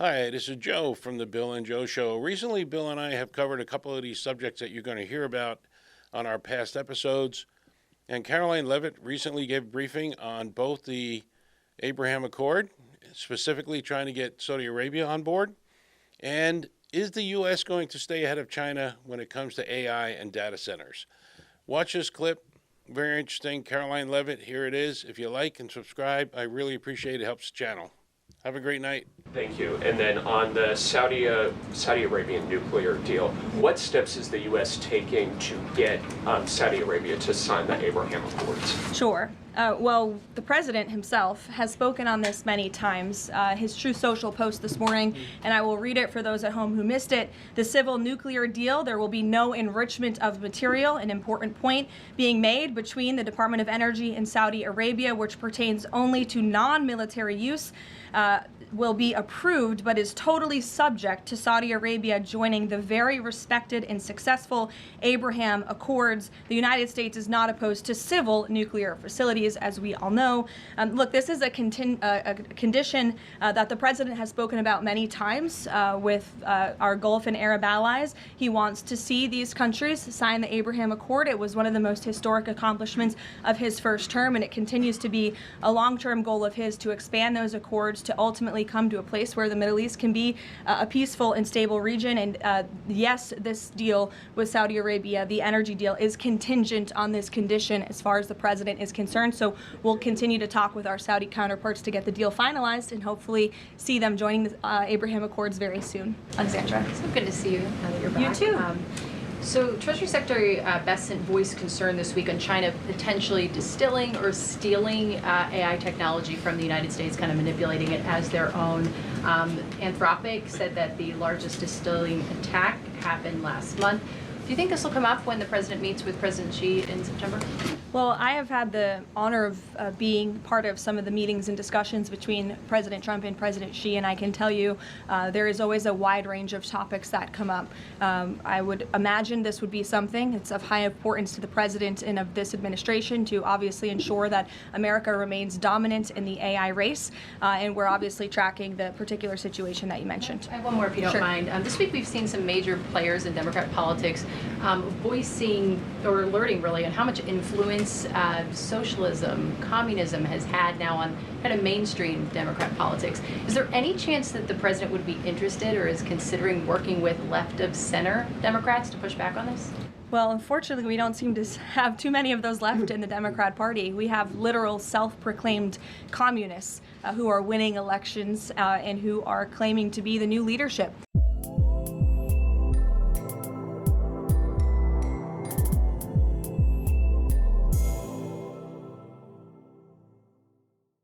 Hi, this is Joe from the Bill and Joe Show. Recently, Bill and I have covered a couple of these subjects that you're going to hear about on our past episodes. And Caroline Levitt recently gave a briefing on both the Abraham Accord, specifically trying to get Saudi Arabia on board, and is the U.S. going to stay ahead of China when it comes to AI and data centers? Watch this clip. Very interesting. Caroline Levitt, here it is. If you like and subscribe, I really appreciate it. It helps the channel. Have a great night. Thank you. And then on the Saudi Arabian nuclear deal, what steps is the U.S. taking to get Saudi Arabia to sign the Abraham Accords? Sure. Well, the president himself has spoken on this many times. His Truth Social post this morning, and I will read it for those at home who missed it. The civil nuclear deal, there will be no enrichment of material, an important point being made between the Department of Energy and Saudi Arabia, which pertains only to non-military use. Will be approved, but is totally subject to Saudi Arabia joining the very respected and successful Abraham Accords. The United States is not opposed to civil nuclear facilities, as we all know. Look, this is a condition that the president has spoken about many times with our Gulf and Arab allies. He wants to see these countries sign the Abraham Accord. It was one of the most historic accomplishments of his first term, and it continues to be a long-term goal of his to expand those accords to ultimately come to a place where the Middle East can be a peaceful and stable region. And yes, this deal with Saudi Arabia, the energy deal, is contingent on this condition as far as the president is concerned. So we'll continue to talk with our Saudi counterparts to get the deal finalized and hopefully see them joining the Abraham Accords very soon. Alexandra. So good to see you now that you're back. You too. So Treasury Secretary Bessent voiced concern this week on China potentially distilling or stealing AI technology from the United States, kind of manipulating it as their own. Anthropic said that the largest distilling attack happened last month. Do you think this will come up when the president meets with President Xi in September? Well, I have had the honor of being part of some of the meetings and discussions between President Trump and President Xi, and I can tell you there is always a wide range of topics that come up. I would imagine this would be something. It's of high importance to the president and of this administration to obviously ensure that America remains dominant in the AI race, and we're obviously tracking the particular situation that you mentioned. I have one more if you don't mind. This week we've seen some major players in Democrat politics voicing or alerting really on how much influence socialism, communism has had now on kind of mainstream Democrat politics. Is there any chance that the president would be interested or is considering working with left of center Democrats to push back on this? Well, unfortunately, we don't seem to have too many of those left in the Democrat Party. We have literal self-proclaimed communists who are winning elections and who are claiming to be the new leadership